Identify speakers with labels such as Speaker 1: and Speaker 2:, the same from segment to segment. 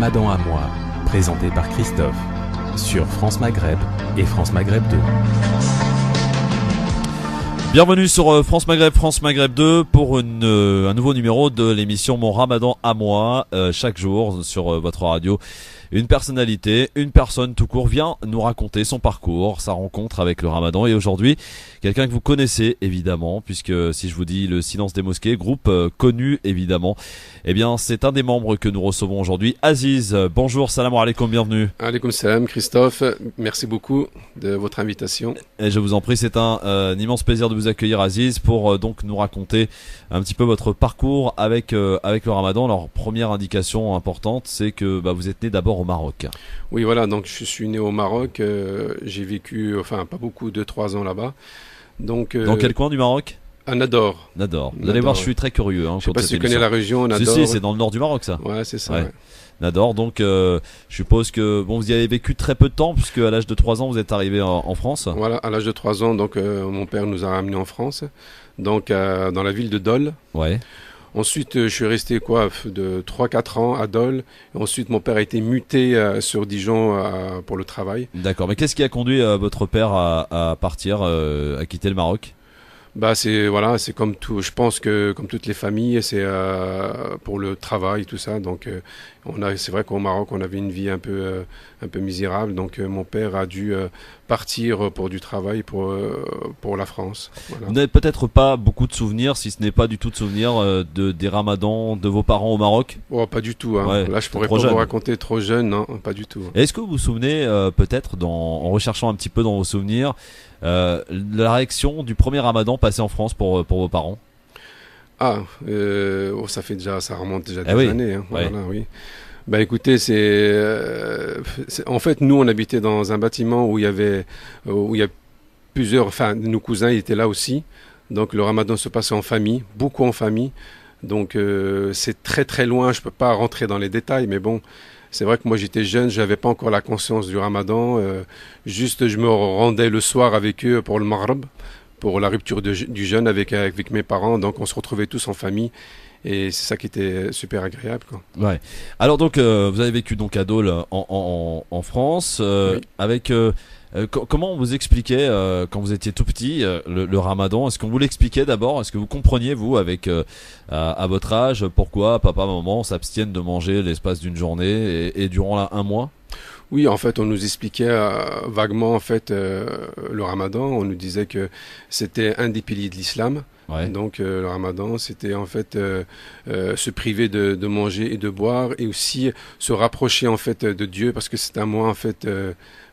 Speaker 1: Ramadan à moi, présenté par Christophe, sur France Maghreb et France Maghreb 2.
Speaker 2: Bienvenue sur France Maghreb 2 pour un nouveau numéro de l'émission Mon Ramadan à moi. Chaque jour sur votre radio, une personnalité, une personne tout court vient nous raconter son parcours, sa rencontre avec le Ramadan. Et aujourd'hui, quelqu'un que vous connaissez évidemment, puisque si je vous dis le Silence des Mosquées, groupe connu évidemment, eh bien c'est un des membres que nous recevons aujourd'hui, Aziz. Bonjour, salam alaikum, bienvenue.
Speaker 3: Alaikum salam Christophe, merci beaucoup de votre invitation.
Speaker 2: Et je vous en prie, c'est un immense plaisir de vous accueillir Aziz pour donc nous raconter un petit peu votre parcours avec le Ramadan. Alors première indication importante, c'est que vous êtes né d'abord au Maroc.
Speaker 3: Oui voilà, donc je suis né au Maroc, j'ai vécu, pas beaucoup, 2-3 ans là-bas. Donc,
Speaker 2: dans quel coin du Maroc?
Speaker 3: À Nador.
Speaker 2: Nador. Vous allez voir, je suis très curieux.
Speaker 3: Je sais pas si tu connais la région, Nador.
Speaker 2: Si, c'est dans le nord du Maroc ça.
Speaker 3: Ouais, c'est ça.
Speaker 2: Ouais.
Speaker 3: Ouais.
Speaker 2: Nador, donc je suppose que vous y avez vécu très peu de temps, puisque à l'âge de 3 ans vous êtes arrivé en France.
Speaker 3: Voilà, à l'âge de 3 ans, donc mon père nous a ramenés en France, donc dans la ville de Dole.
Speaker 2: Ouais.
Speaker 3: Ensuite, je suis resté de 3-4 ans à Dole. Et ensuite, mon père a été muté sur Dijon pour le travail.
Speaker 2: D'accord, mais qu'est-ce qui a conduit votre père à partir, à quitter le Maroc?
Speaker 3: C'est comme tout. Je pense que comme toutes les familles, c'est pour le travail, tout ça. Donc, c'est vrai qu'au Maroc, on avait une vie un peu misérable. Donc, mon père a dû partir pour du travail pour la France. Voilà.
Speaker 2: Vous n'avez peut-être pas beaucoup de souvenirs, si ce n'est pas du tout de souvenirs des Ramadans de vos parents au Maroc?
Speaker 3: Oh, pas du tout. Hein.
Speaker 2: Ouais,
Speaker 3: là, je pourrais pas vous raconter trop jeune. Non, pas du tout.
Speaker 2: Est-ce que vous vous souvenez peut-être, en recherchant un petit peu dans vos souvenirs, la réaction du premier Ramadan passé en France pour vos parents?
Speaker 3: Ça remonte déjà des années. Hein.
Speaker 2: Ouais.
Speaker 3: Voilà, oui. Écoutez, en fait, nous, on habitait dans un bâtiment où il y a plusieurs, nos cousins étaient là aussi. Donc, le Ramadan se passait en famille, beaucoup en famille. Donc, c'est très, très loin. Je peux pas rentrer dans les détails, mais bon, c'est vrai que moi, j'étais jeune, j'avais pas encore la conscience du Ramadan. Juste, je me rendais le soir avec eux pour le Maghreb, pour la rupture du jeûne avec mes parents. Donc, on se retrouvait tous en famille. Et c'est ça qui était super agréable, quoi.
Speaker 2: Ouais. Alors donc vous avez vécu donc à Dole en France
Speaker 3: oui.
Speaker 2: avec comment on vous expliquait quand vous étiez tout petit le Ramadan? Est-ce qu'on vous l'expliquait d'abord? Est-ce que vous compreniez vous avec à votre âge pourquoi papa maman s'abstiennent de manger l'espace d'une journée et durant un mois?
Speaker 3: Oui, en fait, on nous expliquait vaguement en fait le Ramadan. On nous disait que c'était un des piliers de l'islam.
Speaker 2: Ouais.
Speaker 3: Donc le Ramadan, c'était en fait se priver de manger et de boire et aussi se rapprocher en fait de Dieu parce que c'est un mois en fait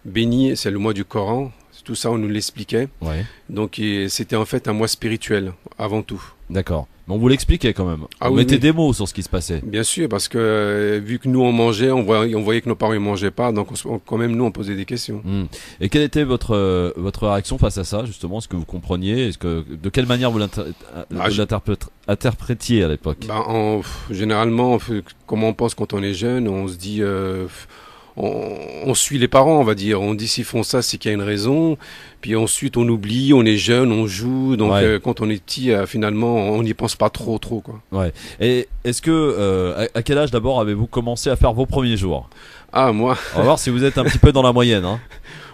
Speaker 3: béni, c'est le mois du Coran. Tout ça, on nous l'expliquait.
Speaker 2: Ouais.
Speaker 3: Donc c'était en fait un mois spirituel avant tout.
Speaker 2: D'accord. Mais on vous l'expliquait quand même.
Speaker 3: Ah,
Speaker 2: on
Speaker 3: oui,
Speaker 2: mettait
Speaker 3: oui.
Speaker 2: des mots sur ce qui se passait.
Speaker 3: Bien sûr, parce que vu que nous on mangeait, on voyait que nos parents ne mangeaient pas, donc quand même nous on posait des questions.
Speaker 2: Et quelle était votre réaction face à ça justement? Est-ce que vous compreniez? De quelle manière vous l'interprétiez à l'époque?
Speaker 3: Généralement, comme on pense quand on est jeune, on se dit... On suit les parents, on va dire. On dit s'ils font ça, c'est qu'il y a une raison. Puis ensuite, on oublie, on est jeune, on joue. Donc, quand on est petit, finalement, on n'y pense pas trop, quoi.
Speaker 2: Ouais. Et est-ce que, à quel âge d'abord avez-vous commencé à faire vos premiers jours?
Speaker 3: Ah, moi.
Speaker 2: On va voir si vous êtes un petit peu dans la moyenne, hein.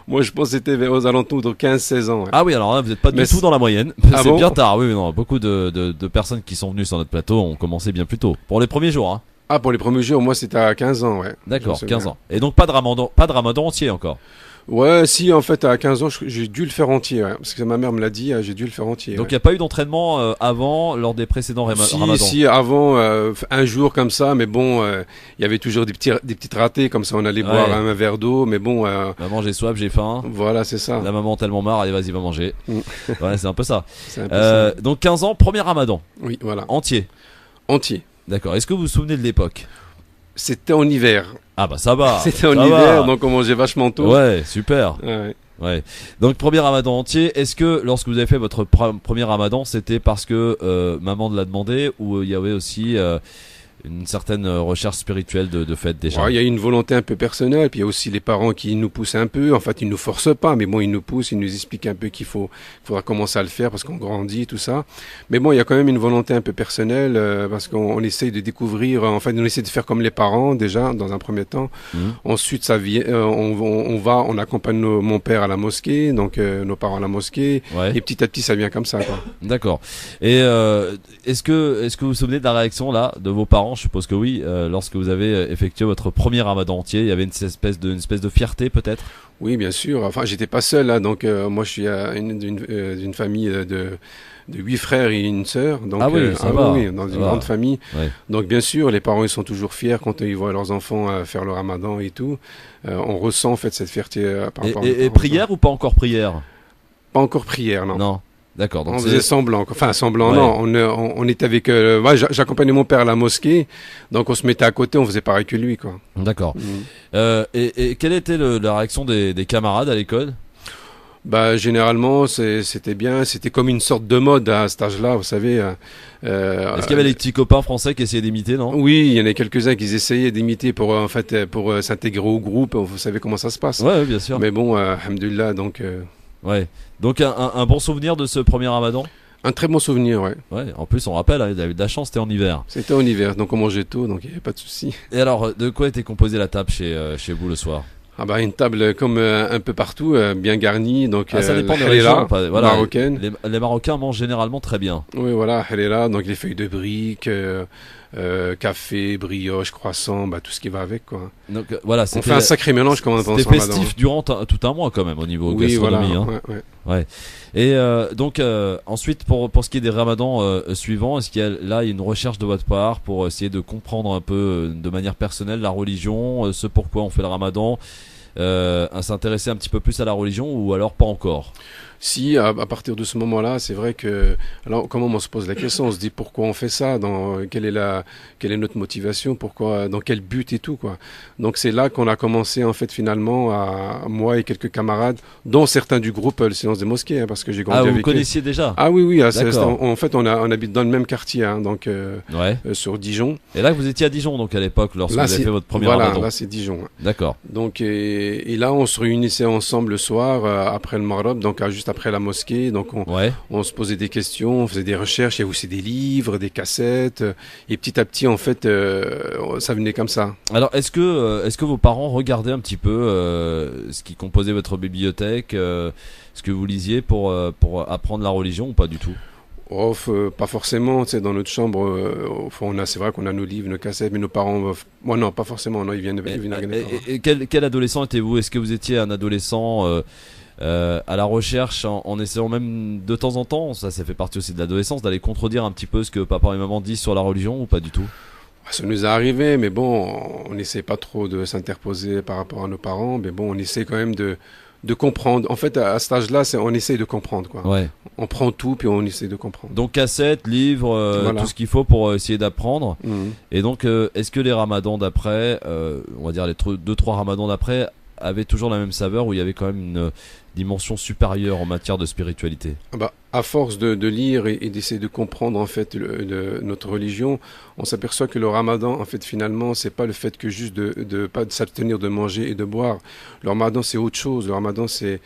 Speaker 3: Moi, je pense que c'était aux alentours de 15-16 ans. Ouais.
Speaker 2: Ah oui, alors là, vous n'êtes pas du tout dans la moyenne.
Speaker 3: Ah
Speaker 2: c'est
Speaker 3: bon?
Speaker 2: bien tard. Oui, mais non. Beaucoup de personnes qui sont venues sur notre plateau ont commencé bien plus tôt. Pour les premiers jours, hein.
Speaker 3: Ah, pour les premiers jours, moi, c'était à 15 ans, ouais.
Speaker 2: D'accord, 15 ans. Et donc, pas de Ramadan entier encore?
Speaker 3: Ouais, si, en fait, à 15 ans, j'ai dû le faire entier, ouais, parce que ma mère me l'a dit, j'ai dû le faire entier.
Speaker 2: Donc, il n'y a pas eu d'entraînement avant, lors des précédents Ramadans?
Speaker 3: Si, avant, un jour comme ça, mais bon, il y avait toujours des petites ratées, comme ça, on allait boire un verre d'eau, mais bon...
Speaker 2: Maman, j'ai soif, j'ai faim.
Speaker 3: Voilà, c'est ça.
Speaker 2: La maman tellement marre, allez, vas-y, va manger. Ouais, c'est un peu ça.
Speaker 3: C'est un peu ça.
Speaker 2: Donc, 15 ans, premier Ramadan.
Speaker 3: Oui, voilà.
Speaker 2: Entier.
Speaker 3: Entier.
Speaker 2: D'accord. Est-ce que vous vous souvenez de l'époque?
Speaker 3: C'était en hiver.
Speaker 2: Ah bah ça va.
Speaker 3: C'était en hiver, donc on mangeait vachement tôt.
Speaker 2: Ouais, super.
Speaker 3: Ouais.
Speaker 2: Donc premier Ramadan entier. Est-ce que lorsque vous avez fait votre premier Ramadan, c'était parce que maman l'a demandé, ou il y avait aussi une certaine recherche spirituelle de fait déjà.
Speaker 3: Ouais, il y a une volonté un peu personnelle, puis il y a aussi les parents qui nous poussent un peu. En fait, ils nous forcent pas, mais bon, ils nous poussent, ils nous expliquent un peu faudra commencer à le faire parce qu'on grandit, tout ça. Mais bon, il y a quand même une volonté un peu personnelle parce qu'on essaye de découvrir. En fait, on essaie de faire comme les parents déjà dans un premier temps. Ensuite, ça vient, on accompagne mon père à la mosquée, donc nos parents à la mosquée,
Speaker 2: Ouais.
Speaker 3: et petit à petit, ça vient comme ça, quoi.
Speaker 2: D'accord. Et est-ce que vous vous souvenez de la réaction là de vos parents? Je suppose que oui. Lorsque vous avez effectué votre premier Ramadan entier, il y avait une espèce de fierté peut-être?
Speaker 3: Oui, bien sûr. Enfin, j'étais pas seul là, donc moi, je suis d'une famille de 8 frères et une sœur. Donc,
Speaker 2: Ah oui, ça va.
Speaker 3: oui, dans
Speaker 2: Ça
Speaker 3: une
Speaker 2: va.
Speaker 3: grande famille.
Speaker 2: Ouais.
Speaker 3: Donc, bien sûr, les parents ils sont toujours fiers quand ils voient leurs enfants faire le Ramadan et tout. On ressent en fait cette fierté par rapport.
Speaker 2: Et prière ou pas encore prière?
Speaker 3: Pas encore prière, non.
Speaker 2: Non. D'accord. Donc
Speaker 3: On faisait semblant, enfin semblant,
Speaker 2: Ouais.
Speaker 3: non. On était avec. Moi, j'accompagnais mon père à la mosquée, donc on se mettait à côté, on faisait pareil que lui, quoi.
Speaker 2: D'accord.
Speaker 3: Mhm.
Speaker 2: Et quelle était la réaction des camarades à l'école?
Speaker 3: Bah, généralement, c'était bien. C'était comme une sorte de mode à cet âge-là, vous savez.
Speaker 2: Est-ce qu'il y avait les petits copains français qui essayaient d'imiter, non?
Speaker 3: Oui, il y en a quelques-uns qui essayaient d'imiter pour s'intégrer au groupe. Vous savez comment ça se passe.
Speaker 2: Ouais, bien sûr.
Speaker 3: Mais bon, alhamdoulilah, donc
Speaker 2: Ouais. Donc un bon souvenir de ce premier Ramadan?
Speaker 3: un très bon souvenir, ouais.
Speaker 2: Ouais. En plus, on rappelle, il a eu de la chance, c'était en hiver.
Speaker 3: C'était en hiver, donc on mangeait tôt, donc il n'y avait pas de souci.
Speaker 2: Et alors, de quoi était composée la table chez vous le soir?
Speaker 3: Ah bah une table comme un peu partout, bien garnie, donc
Speaker 2: Ça dépend des
Speaker 3: la
Speaker 2: régions.
Speaker 3: halala,
Speaker 2: Voilà,
Speaker 3: marocaine.
Speaker 2: les Marocains mangent généralement très bien.
Speaker 3: Oui, voilà, halala, donc les feuilles de briques, café, brioche, croissant, bah tout ce qui va avec, quoi.
Speaker 2: Donc voilà,
Speaker 3: On
Speaker 2: c'était
Speaker 3: fait un sacré mélange comme on pense
Speaker 2: c'était
Speaker 3: en Ramadan.
Speaker 2: festif durant tout un mois quand même au niveau
Speaker 3: Oui, voilà.
Speaker 2: gastronomie. Hein.
Speaker 3: Ouais.
Speaker 2: Et donc ensuite pour ce qui est des ramadans suivants, est-ce qu'il y a là une recherche de votre part pour essayer de comprendre un peu de manière personnelle la religion, ce pourquoi on fait le ramadan, à s'intéresser un petit peu plus à la religion ou alors pas encore?
Speaker 3: Si, à partir de ce moment-là, c'est vrai que, alors, comment on se pose la question, on se dit pourquoi on fait ça, quelle est notre motivation, pourquoi, dans quel but et tout, quoi. Donc c'est là qu'on a commencé, en fait, finalement, moi et quelques camarades, dont certains du groupe Le Silence des Mosquées, hein, parce que j'ai grandi
Speaker 2: Ah, vous
Speaker 3: avec eux.
Speaker 2: connaissiez déjà?
Speaker 3: Ah oui,
Speaker 2: D'accord.
Speaker 3: en fait, on habite dans le même quartier, hein, donc,
Speaker 2: Ouais.
Speaker 3: sur Dijon.
Speaker 2: Et là vous étiez à Dijon donc à l'époque lorsque
Speaker 3: Là,
Speaker 2: vous avez fait votre premier
Speaker 3: voilà,
Speaker 2: ramadan.
Speaker 3: là, c'est Dijon. Hein.
Speaker 2: D'accord.
Speaker 3: Donc, et là, on se réunissait ensemble le soir, après le Maghreb, donc juste après la mosquée. Donc,
Speaker 2: Ouais.
Speaker 3: on se posait des questions, on faisait des recherches, il y avait aussi des livres, des cassettes, et petit à petit, en fait, ça venait comme ça.
Speaker 2: Alors, est-ce que vos parents regardaient un petit peu ce qui composait votre bibliothèque, ce que vous lisiez pour apprendre la religion ou pas du tout?
Speaker 3: Oh, pas forcément, tu sais, dans notre chambre, c'est vrai qu'on a nos livres, nos cassettes, mais nos parents, moi non, pas forcément, non, ils viennent regarder.
Speaker 2: Et quel adolescent étiez-vous? Est-ce que vous étiez un adolescent à la recherche en essayant même de temps en temps, ça fait partie aussi de l'adolescence, d'aller contredire un petit peu ce que papa et maman disent sur la religion ou pas du tout?
Speaker 3: Ça nous est arrivé, mais bon, on n'essaie pas trop de s'interposer par rapport à nos parents, mais bon, on essaie quand même de comprendre. En fait, à cet âge-là, on essaie de comprendre, quoi.
Speaker 2: Ouais.
Speaker 3: On prend tout, puis on essaie de comprendre.
Speaker 2: Donc cassette, livre,
Speaker 3: Voilà.
Speaker 2: tout ce qu'il faut pour essayer d'apprendre.
Speaker 3: Mhm.
Speaker 2: Et donc, est-ce que les ramadans d'après, on va dire les 2-3 ramadans d'après, avaient toujours la même saveur où il y avait quand même une dimension supérieure en matière de spiritualité?
Speaker 3: Ah bah, à force de lire et d'essayer de comprendre en fait notre religion, on s'aperçoit que le Ramadan, en fait, finalement, c'est pas le fait que juste de pas de s'abstenir de manger et de boire. Le Ramadan, c'est autre chose. Le Ramadan, c'est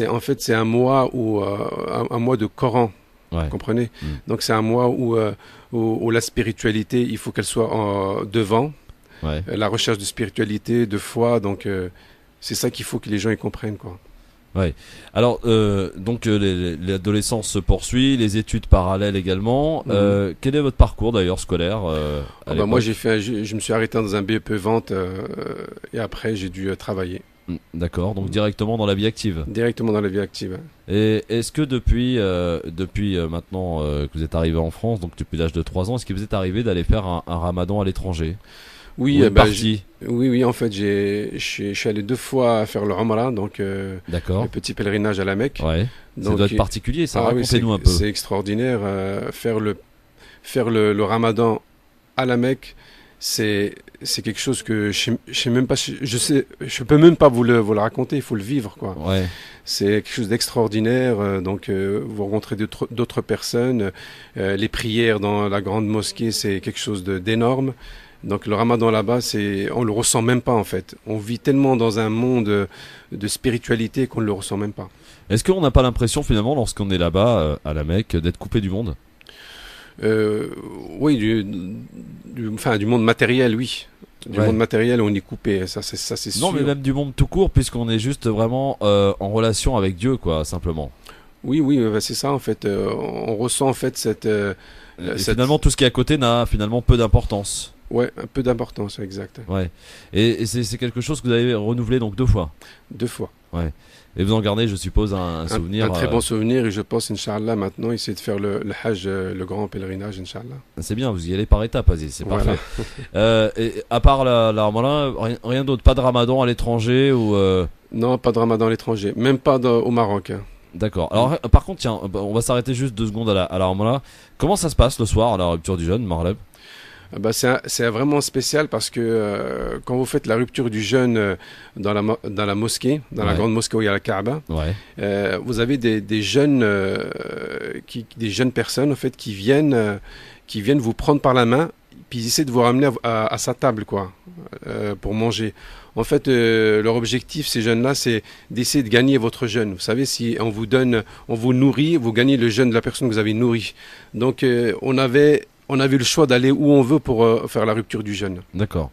Speaker 3: en fait c'est un mois où un mois de Coran.
Speaker 2: Ouais.
Speaker 3: Vous comprenez?
Speaker 2: Mm.
Speaker 3: Donc c'est un mois où la spiritualité, il faut qu'elle soit devant.
Speaker 2: Ouais.
Speaker 3: La recherche de spiritualité, de foi, donc c'est ça qu'il faut que les gens y comprennent, quoi.
Speaker 2: Alors, donc l'adolescence se poursuit, les études parallèles également. Quel est votre parcours d'ailleurs scolaire à l'époque?
Speaker 3: Moi, je me suis arrêté dans un BEP vente et après j'ai dû travailler
Speaker 2: D'accord, donc directement dans la vie active.
Speaker 3: directement dans la vie active.
Speaker 2: Et est-ce que depuis maintenant que vous êtes arrivé en France, donc depuis l'âge de 3 ans, est-ce qu'il vous est arrivé d'aller faire un ramadan à l'étranger?
Speaker 3: Oui,
Speaker 2: Ou une
Speaker 3: bah,
Speaker 2: partie?
Speaker 3: oui, en fait, je suis allé 2 fois faire le Ramadan, donc
Speaker 2: D'accord.
Speaker 3: le petit pèlerinage à la Mecque.
Speaker 2: Ouais. Ça
Speaker 3: Donc,
Speaker 2: doit être particulier, ça.
Speaker 3: oui,
Speaker 2: Racontez-nous un peu.
Speaker 3: c'est extraordinaire. Faire le Ramadan à la Mecque, c'est quelque chose que je sais même pas, je peux même pas vous le raconter, il faut le vivre, quoi.
Speaker 2: Ouais.
Speaker 3: C'est quelque chose d'extraordinaire. Donc, vous rencontrez d'autres personnes. Les prières dans la grande mosquée, c'est quelque chose d'énorme. Donc, le ramadan là-bas, on le ressent même pas, en fait. On vit tellement dans un monde de spiritualité qu'on ne le ressent même pas.
Speaker 2: Est-ce qu'on n'a pas l'impression finalement, lorsqu'on est là-bas à la Mecque, d'être coupé du monde?
Speaker 3: Oui, du monde matériel, oui. Du monde matériel, on est coupé, ça c'est sûr.
Speaker 2: Non, mais même du monde tout court, puisqu'on est juste vraiment en relation avec Dieu, quoi, simplement.
Speaker 3: Oui, c'est ça, en fait. On ressent, en fait,
Speaker 2: Finalement, tout ce qui est à côté n'a finalement peu d'importance.
Speaker 3: Ouais, un peu d'importance, exact.
Speaker 2: Ouais. Et c'est quelque chose que vous avez renouvelé donc 2 fois.
Speaker 3: 2 fois.
Speaker 2: Ouais. Et vous en gardez, je suppose, un souvenir.
Speaker 3: Un très bon souvenir, et je pense, Inch'Allah, maintenant, essayer de faire le Hajj, le grand pèlerinage, Inch'Allah.
Speaker 2: C'est bien, vous y allez par étapes, Aziz, c'est
Speaker 3: voilà.
Speaker 2: Parfait. Et à part la Ramadan, rien d'autre, pas de Ramadan à l'étranger ou
Speaker 3: Non, pas de Ramadan à l'étranger, même pas au Maroc. Hein.
Speaker 2: D'accord. Alors, par contre, tiens, on va s'arrêter juste 2 secondes à la Ramadan. Comment ça se passe le soir à la rupture du jeûne, Marleb?
Speaker 3: C'est vraiment spécial parce que quand vous faites la rupture du jeûne dans la mosquée, dans la grande mosquée où il y a la Kaaba, vous avez des jeunes personnes en fait qui viennent vous prendre par la main, puis ils essaient de vous ramener à sa table, quoi, pour manger. En fait, leur objectif, ces jeunes-là, c'est d'essayer de gagner votre jeûne. Vous savez, si on vous nourrit, vous gagnez le jeûne de la personne que vous avez nourrie. Donc, on avait le choix d'aller où on veut pour faire la rupture du jeûne.
Speaker 2: D'accord.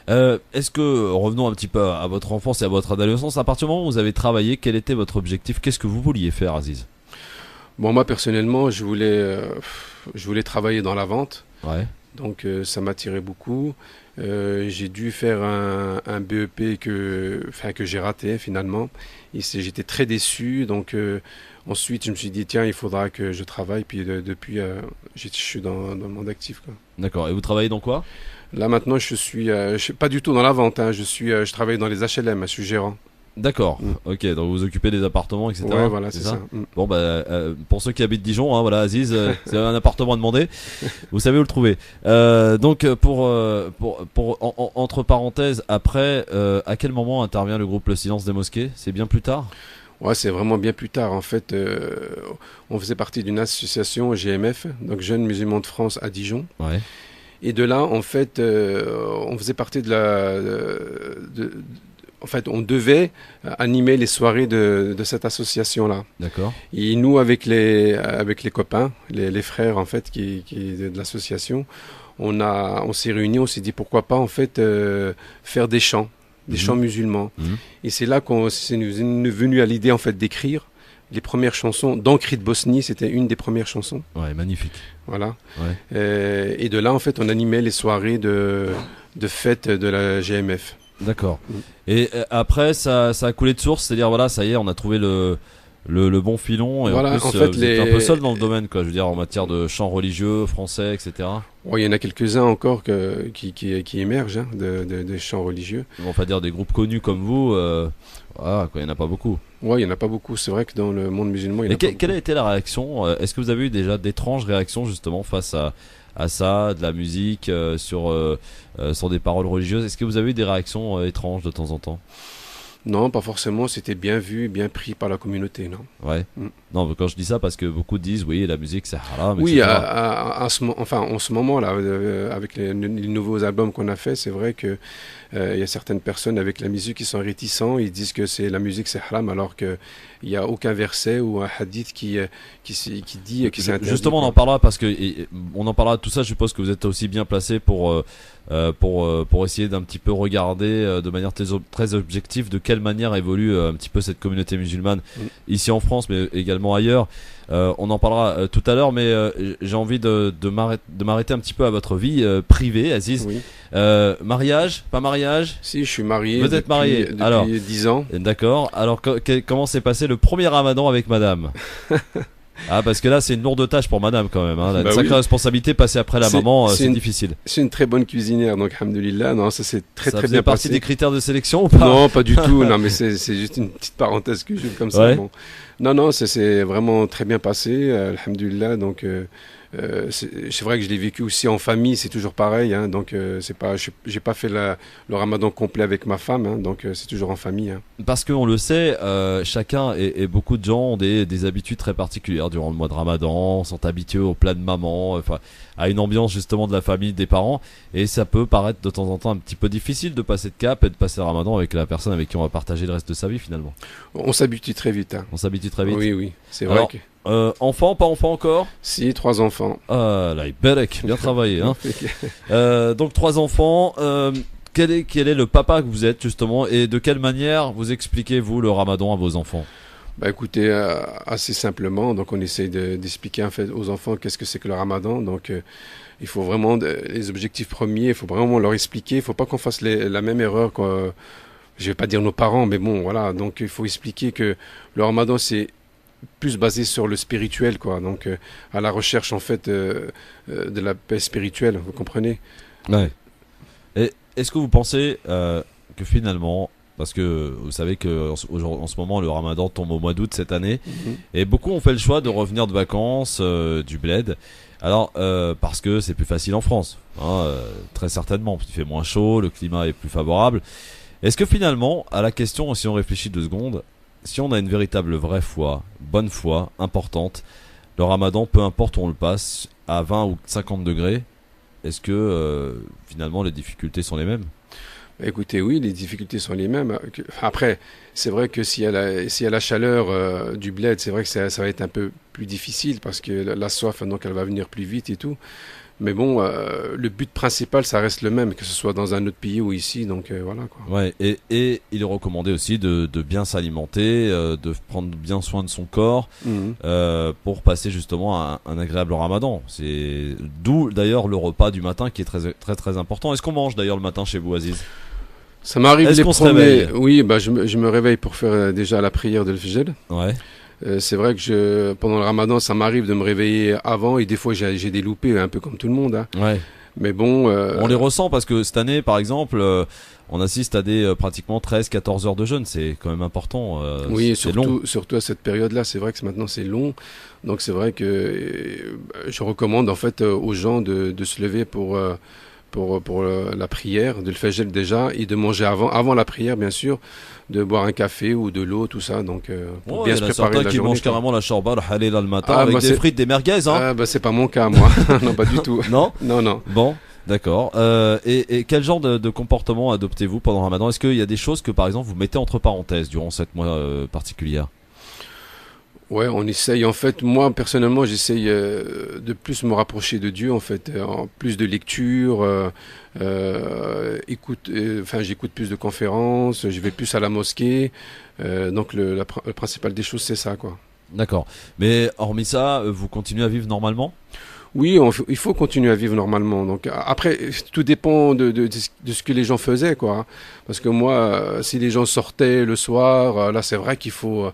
Speaker 2: Est-ce que, revenons un petit peu à votre enfance et à votre adolescence, à partir du moment où vous avez travaillé, quel était votre objectif? Qu'est-ce que vous vouliez faire, Aziz?
Speaker 3: Bon, moi, personnellement, je voulais travailler dans la vente.
Speaker 2: Ouais.
Speaker 3: Donc, ça m'attirait beaucoup. J'ai dû faire un BEP que j'ai raté, finalement. Et j'étais très déçu. Donc, ensuite, je me suis dit, tiens, il faudra que je travaille. Puis depuis, je suis dans le monde actif, quoi.
Speaker 2: D'accord. Et vous travaillez dans quoi?
Speaker 3: Là, maintenant, je suis pas du tout dans la vente. Hein. Je travaille dans les HLM. Je suis gérant.
Speaker 2: D'accord. Ok. Donc vous occupez des appartements, etc.
Speaker 3: Ouais, voilà, c'est ça.
Speaker 2: Bon, pour ceux qui habitent Dijon, hein, voilà, Aziz, c'est un appartement à demander. Vous savez où le trouver. Donc, entre parenthèses, après, à quel moment intervient le groupe Le Silence des Mosquées? C'est bien plus tard?
Speaker 3: Ouais, c'est vraiment bien plus tard. En fait, on faisait partie d'une association GMF, donc Jeunes Musulmans de France à Dijon.
Speaker 2: Ouais.
Speaker 3: Et de là, en fait, on faisait partie en fait, on devait animer les soirées de cette association-là.
Speaker 2: D'accord.
Speaker 3: Et nous, avec les copains, les frères, en fait, qui de l'association, on s'est réunis, on s'est dit pourquoi pas, en fait, faire des chants musulmans. Et c'est là c'est nous venu à l'idée, en fait, d'écrire les premières chansons. D'Ancri de Bosnie, c'était une des premières chansons.
Speaker 2: Ouais, magnifique.
Speaker 3: Voilà.
Speaker 2: Ouais.
Speaker 3: Et de là, en fait, on animait les soirées de fête de la GMF.
Speaker 2: D'accord. Et après, ça a coulé de source, c'est-à-dire, voilà, ça y est, on a trouvé le bon filon, et
Speaker 3: voilà,
Speaker 2: en plus, vous êtes un peu seul dans le domaine, quoi, je veux dire, en matière de chants religieux, français, etc.
Speaker 3: Ouais, il y en a quelques-uns encore qui émergent, hein, de chants religieux.
Speaker 2: On va dire des groupes connus comme vous, voilà, quoi, il n'y en a pas beaucoup.
Speaker 3: Ouais, il n'y en a pas beaucoup, c'est vrai que dans le monde musulman, il y en a pas beaucoup.
Speaker 2: Quelle a été la réaction? Est-ce que vous avez eu déjà d'étranges réactions, justement, face à ça, de la musique, sur des paroles religieuses? Est-ce que vous avez eu des réactions étranges de temps en temps?
Speaker 3: Non, pas forcément. C'était bien vu, bien pris par la communauté, non.
Speaker 2: Ouais. Non, quand je dis ça, parce que beaucoup disent, oui, la musique c'est haram.
Speaker 3: Oui, en ce moment-là, avec les nouveaux albums qu'on a fait, c'est vrai que il y a certaines personnes avec la musique qui sont réticents. Ils disent que la musique c'est haram, alors que il y a aucun verset ou un hadith qui dit que c'est interdit.
Speaker 2: Justement, on en parlera parce que on en parlera de tout ça. Je suppose que vous êtes aussi bien placé pour essayer d'un petit peu regarder de manière très objective de quelle manière évolue un petit peu cette communauté musulmane ici en France, mais également ailleurs. On en parlera tout à l'heure, mais j'ai envie de m'arrêter un petit peu à votre vie privée, Aziz.
Speaker 3: Oui.
Speaker 2: Mariage, pas mariage?
Speaker 3: Si, je suis marié.
Speaker 2: Vous êtes marié
Speaker 3: depuis 10 ans.
Speaker 2: D'accord. Alors, comment s'est passé le premier ramadan avec madame? Ah, parce que là, c'est une lourde tâche pour madame quand même. Hein. Une sacrée responsabilité, passer après la maman, c'est difficile.
Speaker 3: C'est une très bonne cuisinière, donc alhamdoulilah. Non, ça c'est très bien passé. Ça fait partie
Speaker 2: des critères de sélection ou pas?
Speaker 3: Non, pas du tout. Non, mais c'est juste une petite parenthèse que je comme ça.
Speaker 2: Ouais.
Speaker 3: Bon. Non, c'est vraiment très bien passé, alhamdoulilah. Donc, c'est vrai que je l'ai vécu aussi en famille, c'est toujours pareil. Hein, donc, j'ai pas fait le ramadan complet avec ma femme, hein, donc c'est toujours en famille. Hein.
Speaker 2: Parce qu'on le sait, chacun et beaucoup de gens ont des habitudes très particulières durant le mois de Ramadan, sont habitués au plat de maman, enfin à une ambiance justement de la famille, des parents, et ça peut paraître de temps en temps un petit peu difficile de passer de cap et de passer le Ramadan avec la personne avec qui on va partager le reste de sa vie finalement.
Speaker 3: On s'habitue très vite. Hein.
Speaker 2: On s'habitue très vite.
Speaker 3: Oui, c'est vrai.
Speaker 2: Alors,
Speaker 3: que...
Speaker 2: enfant, pas enfant encore?
Speaker 3: Si, 3 enfants.
Speaker 2: Ah là, Berek, bien travaillé. Hein. Donc 3 enfants. Quel est le papa que vous êtes justement, et de quelle manière vous expliquez-vous le Ramadan à vos enfants?
Speaker 3: Bah écoutez, assez simplement, donc on essaye d'expliquer en fait aux enfants qu'est-ce que c'est que le Ramadan. Donc il faut vraiment les objectifs premiers, il faut vraiment leur expliquer. Il faut pas qu'on fasse la même erreur que, je vais pas dire nos parents, mais bon voilà. Donc il faut expliquer que le Ramadan c'est plus basé sur le spirituel, quoi. Donc à la recherche en fait de la paix spirituelle, vous comprenez?
Speaker 2: Ouais. Et est-ce que vous pensez que finalement, parce que vous savez que en ce moment le Ramadan tombe au mois d'août cette année, et beaucoup ont fait le choix de revenir de vacances du bled. Alors parce que c'est plus facile en France, hein, très certainement, il fait moins chaud, le climat est plus favorable. Est-ce que finalement, à la question, si on réfléchit 2 secondes, si on a une véritable vraie foi, bonne foi, importante, le Ramadan, peu importe où on le passe, à 20 ou 50 degrés, est-ce que finalement les difficultés sont les mêmes?
Speaker 3: Écoutez, oui, les difficultés sont les mêmes. Après, c'est vrai que s'il y a la chaleur du bled, c'est vrai que ça va être un peu plus difficile parce que la soif, donc elle va venir plus vite et tout. Mais bon, le but principal, ça reste le même, que ce soit dans un autre pays ou ici, donc voilà quoi.
Speaker 2: Ouais, et il est recommandé aussi de bien s'alimenter, de prendre bien soin de son corps pour passer justement un agréable Ramadan. C'est d'où d'ailleurs le repas du matin qui est très très très important. Est-ce qu'on mange d'ailleurs le matin chez vous, Aziz?
Speaker 3: Ça m'arrive
Speaker 2: Est-ce
Speaker 3: les
Speaker 2: qu'on se
Speaker 3: premiers.
Speaker 2: réveille?
Speaker 3: Oui, bah je me réveille pour faire déjà la prière de l'Fajr.
Speaker 2: Ouais.
Speaker 3: C'est vrai que pendant le Ramadan, ça m'arrive de me réveiller avant et des fois j'ai des loupés, un peu comme tout le monde. Hein.
Speaker 2: Ouais.
Speaker 3: Mais bon,
Speaker 2: on les ressent parce que cette année, par exemple, on assiste à des pratiquement 13-14 heures de jeûne. C'est quand même important.
Speaker 3: oui,
Speaker 2: c'est long.
Speaker 3: surtout à cette période-là, c'est vrai que maintenant c'est long. Donc c'est vrai que je recommande en fait aux gens de se lever pour la prière, de le faire déjà, et de manger avant la prière, bien sûr, de boire un café ou de l'eau, tout ça, donc pour bien se préparer la
Speaker 2: qui
Speaker 3: journée.
Speaker 2: Mangent carrément la shorba, le halal le matin, avec des frites, des merguez, hein.
Speaker 3: C'est pas mon cas, moi. Non, pas du tout.
Speaker 2: Non.
Speaker 3: Non.
Speaker 2: Bon, d'accord. Et quel genre de comportement adoptez-vous pendant le Ramadan? Est-ce qu'il y a des choses que, par exemple, vous mettez entre parenthèses durant cette mois particulière?
Speaker 3: Ouais, on essaye. En fait, moi personnellement, j'essaye de plus me rapprocher de Dieu. En fait, en plus de lecture, j'écoute plus de conférences. Je vais plus à la mosquée. Donc le principal des choses, c'est ça, quoi.
Speaker 2: D'accord. Mais hormis ça, vous continuez à vivre normalement?
Speaker 3: Oui, il faut continuer à vivre normalement. Donc après, tout dépend de ce que les gens faisaient, quoi. Parce que moi, si les gens sortaient le soir, là, c'est vrai qu'il faut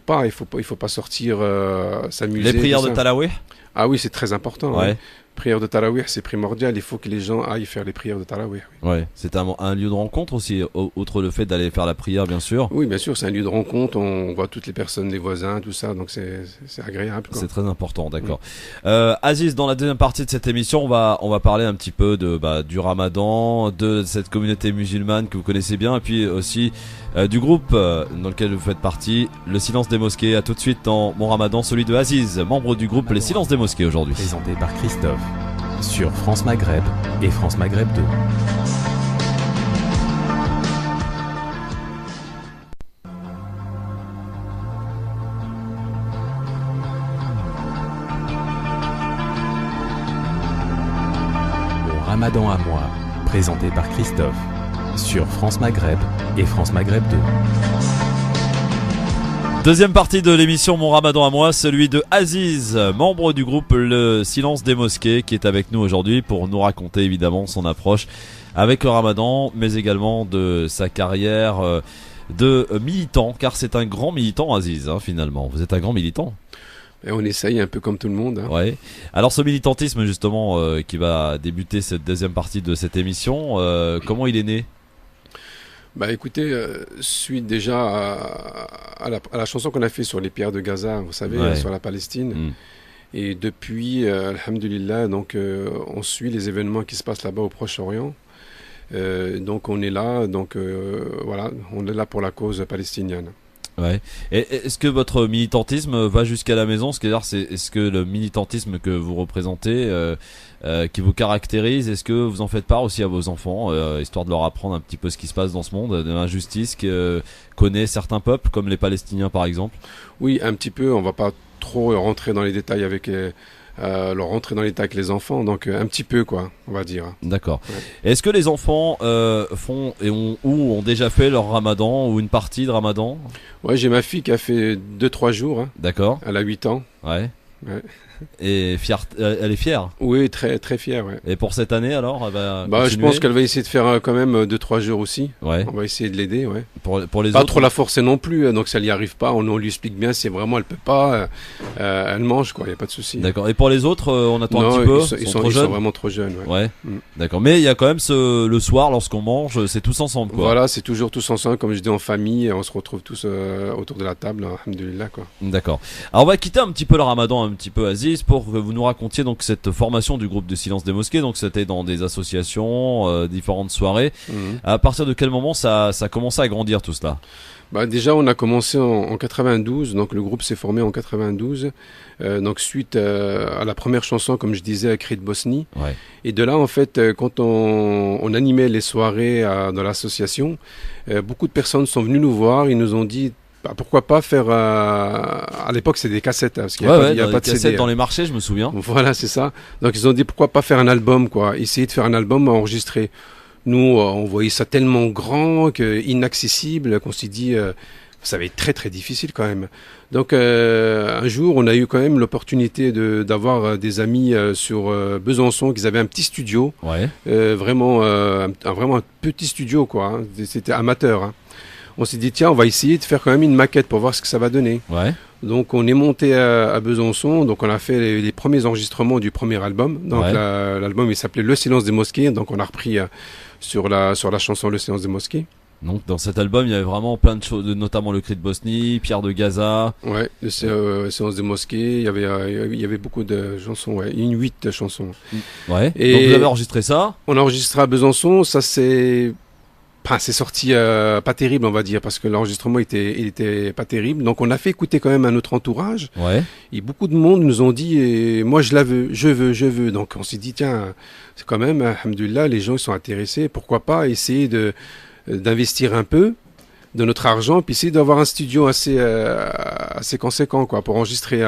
Speaker 3: pas sortir s'amuser.
Speaker 2: Les prières de Tarawih?
Speaker 3: Ah oui, c'est très important.
Speaker 2: Ouais.
Speaker 3: Ouais. Prière de Tarawih, c'est primordial. Il faut que les gens aillent faire les prières de Tarawih. Oui.
Speaker 2: Ouais. C'est un lieu de rencontre aussi, outre le fait d'aller faire la prière, bien sûr.
Speaker 3: Oui, bien sûr, c'est un lieu de rencontre. On voit toutes les personnes, les voisins, tout ça. Donc c'est agréable, quoi.
Speaker 2: C'est très important, d'accord. Oui. Aziz, dans la deuxième partie de cette émission, on va parler un petit peu du Ramadan, de cette communauté musulmane que vous connaissez bien, et puis aussi du groupe dans lequel vous faites partie, le Silence des Mosquées. À tout de suite dans Mon Ramadan, celui de Aziz, membre du groupe Les Silences des Mosquées aujourd'hui.
Speaker 1: Présenté par Christophe sur France Maghreb et France Maghreb 2. Mon Ramadan à moi, présenté par Christophe sur France Maghreb et France Maghreb 2.
Speaker 2: Deuxième partie de l'émission Mon Ramadan à moi, celui de Aziz, membre du groupe Le Silence des Mosquées, qui est avec nous aujourd'hui pour nous raconter évidemment son approche avec le Ramadan, mais également de sa carrière de militant, car c'est un grand militant, Aziz, hein, finalement. Vous êtes un grand militant.
Speaker 3: Et on essaye un peu comme tout le monde. Hein.
Speaker 2: Ouais. Alors ce militantisme justement qui va débuter cette deuxième partie de cette émission, comment il est né ?
Speaker 3: Bah écoutez, suite déjà à la chanson qu'on a fait sur les pierres de Gaza, vous savez,
Speaker 2: Ouais.
Speaker 3: sur la Palestine.
Speaker 2: Mm.
Speaker 3: Et depuis, alhamdulillah, donc on suit les événements qui se passent là-bas au Proche-Orient. Donc on est là, donc voilà, on est là pour la cause palestinienne.
Speaker 2: Ouais. Et est-ce que votre militantisme va jusqu'à la maison? Est-ce que le militantisme que vous représentez, qui vous caractérise, est-ce que vous en faites part aussi à vos enfants, histoire de leur apprendre un petit peu ce qui se passe dans ce monde, de l'injustice que connaît certains peuples, comme les Palestiniens par exemple?
Speaker 3: Oui, un petit peu, on va pas trop rentrer dans les détails avec les enfants, donc un petit peu quoi, on va dire.
Speaker 2: D'accord.
Speaker 3: Ouais.
Speaker 2: Est-ce que les enfants font ou ont déjà fait leur ramadan ou une partie de ramadan?
Speaker 3: Ouais, j'ai ma fille qui a fait 2-3 jours, hein.
Speaker 2: D'accord.
Speaker 3: Elle a 8 ans.
Speaker 2: Ouais.
Speaker 3: Ouais.
Speaker 2: Et elle est fière.
Speaker 3: Oui, très très fière, ouais.
Speaker 2: Et pour cette année alors, elle va
Speaker 3: Bah, je
Speaker 2: continuer?
Speaker 3: pense qu'elle va essayer de faire quand même 2-3 jours aussi.
Speaker 2: Ouais.
Speaker 3: On va essayer de l'aider, ouais.
Speaker 2: Pour les
Speaker 3: Pas
Speaker 2: autres.
Speaker 3: trop la forcer non plus, donc si elle n'y arrive pas, on lui explique bien, si vraiment elle peut pas, elle mange, quoi, il n'y a pas de souci.
Speaker 2: D'accord. Et pour les autres, on attend
Speaker 3: Non,
Speaker 2: un petit peu.
Speaker 3: ils
Speaker 2: trop
Speaker 3: sont
Speaker 2: jeunes.
Speaker 3: vraiment trop jeunes, ouais.
Speaker 2: Ouais.
Speaker 3: Mm.
Speaker 2: D'accord. Mais il y a quand même le soir, lorsqu'on mange, c'est tous ensemble, quoi.
Speaker 3: Voilà, c'est toujours tous ensemble, comme je dis, en famille, on se retrouve tous autour de la table, alhamdoulilah, quoi.
Speaker 2: D'accord. Alors on va quitter un petit peu le ramadan, un petit peu Aziz, pour que vous nous racontiez donc cette formation du groupe de silence des mosquées. Donc c'était dans des associations, différentes soirées.
Speaker 3: Mhm.
Speaker 2: À partir de quel moment ça a commencé à grandir tout cela?
Speaker 3: Bah, déjà, on a commencé en 92, donc le groupe s'est formé en 92, donc suite à la première chanson, comme je disais, à Cri de Bosnie.
Speaker 2: Ouais.
Speaker 3: Et de là, en fait, quand on animait les soirées dans l'association, beaucoup de personnes sont venues nous voir, ils nous ont dit, bah, pourquoi pas faire, à l'époque c'était des cassettes, hein, parce qu'il n'y a,
Speaker 2: Ouais,
Speaker 3: il y a
Speaker 2: dans
Speaker 3: pas
Speaker 2: les
Speaker 3: de
Speaker 2: cassettes
Speaker 3: CD.
Speaker 2: dans les marchés, je me souviens.
Speaker 3: Voilà, c'est ça. Donc ils ont dit, pourquoi pas faire un album, quoi, essayer de faire un album enregistré. Nous, on voyait ça tellement grand, inaccessible, qu'on s'est dit, ça va être très très difficile quand même. Donc un jour, on a eu quand même l'opportunité d'avoir des amis sur Besançon, qui avaient un petit studio,
Speaker 2: Ouais.
Speaker 3: vraiment, vraiment un petit studio, quoi, hein. C'était amateur, hein. On s'est dit, tiens, on va essayer de faire quand même une maquette pour voir ce que ça va donner.
Speaker 2: Ouais.
Speaker 3: Donc on est monté à Besançon, donc on a fait les premiers enregistrements du premier album. Donc
Speaker 2: Ouais.
Speaker 3: l'album il s'appelait Le Silence des Mosquées, donc on a repris sur la chanson Le Silence des Mosquées.
Speaker 2: Donc dans cet album, il y avait vraiment plein de choses, notamment le Cri de Bosnie, Pierre de Gaza.
Speaker 3: Ouais, Le Silence des Mosquées, il y avait beaucoup de chansons, ouais, 8 chansons.
Speaker 2: Ouais.
Speaker 3: Et-
Speaker 2: Donc vous avez enregistré ça.
Speaker 3: On a enregistré à Besançon, ça c'est... Enfin, c'est sorti pas terrible, on va dire, parce que l'enregistrement il était pas terrible. Donc on a fait écouter quand même à notre entourage.
Speaker 2: Ouais.
Speaker 3: Et beaucoup de monde nous ont dit, moi je la veux, je veux. Donc on s'est dit, tiens, c'est quand même, alhamdoulilah, les gens ils sont intéressés, pourquoi pas essayer d'investir un peu de notre argent, puis essayer d'avoir un studio assez conséquent, quoi, pour enregistrer.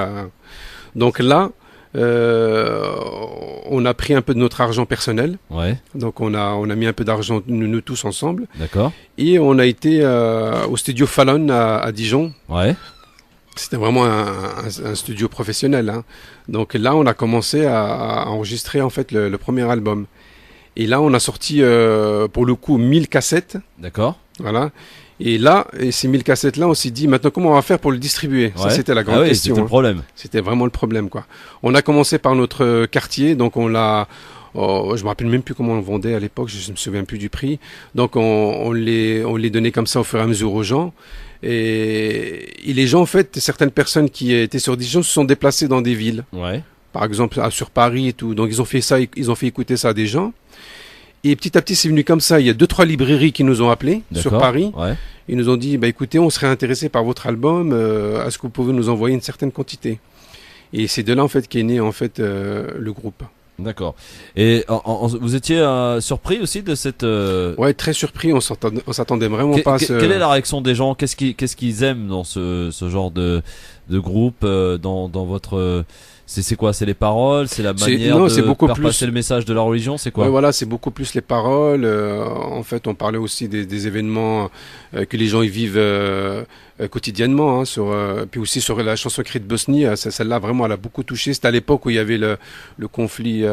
Speaker 3: Donc là, on a pris un peu de notre argent personnel,
Speaker 2: Ouais.
Speaker 3: donc on a mis un peu d'argent nous tous ensemble,
Speaker 2: D'accord.
Speaker 3: et on a été au studio Fallon à Dijon.
Speaker 2: Ouais.
Speaker 3: C'était vraiment un studio professionnel, hein. Donc là, on a commencé à enregistrer en fait le premier album. Et là, on a sorti pour le coup 1000 cassettes,
Speaker 2: D'accord.
Speaker 3: voilà. Et là, ces 1000 cassettes-là, on s'est dit maintenant comment on va faire pour le distribuer. Ça,
Speaker 2: Ouais.
Speaker 3: c'était la grande
Speaker 2: Ah oui,
Speaker 3: question,
Speaker 2: c'était le
Speaker 3: hein.
Speaker 2: problème.
Speaker 3: C'était vraiment le problème, quoi. On a commencé par notre quartier, donc on l'a. Oh, je me rappelle même plus comment on le vendait à l'époque, je me souviens plus du prix. Donc on les donnait comme ça au fur et à mesure aux gens. Et les gens, en fait, certaines personnes qui étaient sur Dijon se sont déplacées dans des villes.
Speaker 2: Ouais.
Speaker 3: Par exemple, sur Paris et tout. Donc ils ont fait ça, ils ont fait écouter ça à des gens. Et petit à petit, c'est venu comme ça. Il y a 2-3 librairies qui nous ont appelés sur
Speaker 2: D'accord.
Speaker 3: Paris.
Speaker 2: Ouais.
Speaker 3: Ils nous ont dit, bah écoutez, on serait intéressé par votre album. Est-ce que vous pouvez nous envoyer une certaine quantité? Et c'est de là en fait qu'est né en fait le groupe.
Speaker 2: D'accord. Et vous étiez surpris aussi de cette.
Speaker 3: Ouais, très surpris. On s'attendait vraiment pas à ce.
Speaker 2: Quelle est la réaction des gens? Qu'est-ce qu'ils aiment dans ce genre de groupe, dans votre. C'est quoi? C'est les paroles? C'est la manière
Speaker 3: non,
Speaker 2: de
Speaker 3: c'est beaucoup
Speaker 2: faire
Speaker 3: plus-
Speaker 2: passer le message de la religion? C'est quoi?
Speaker 3: Ouais, voilà, c'est beaucoup plus les paroles. En fait, on parlait aussi des événements que les gens y vivent quotidiennement. Hein, puis aussi sur la chanson Cri de Bosnie, celle-là, vraiment, elle a beaucoup touché. C'était à l'époque où il y avait le conflit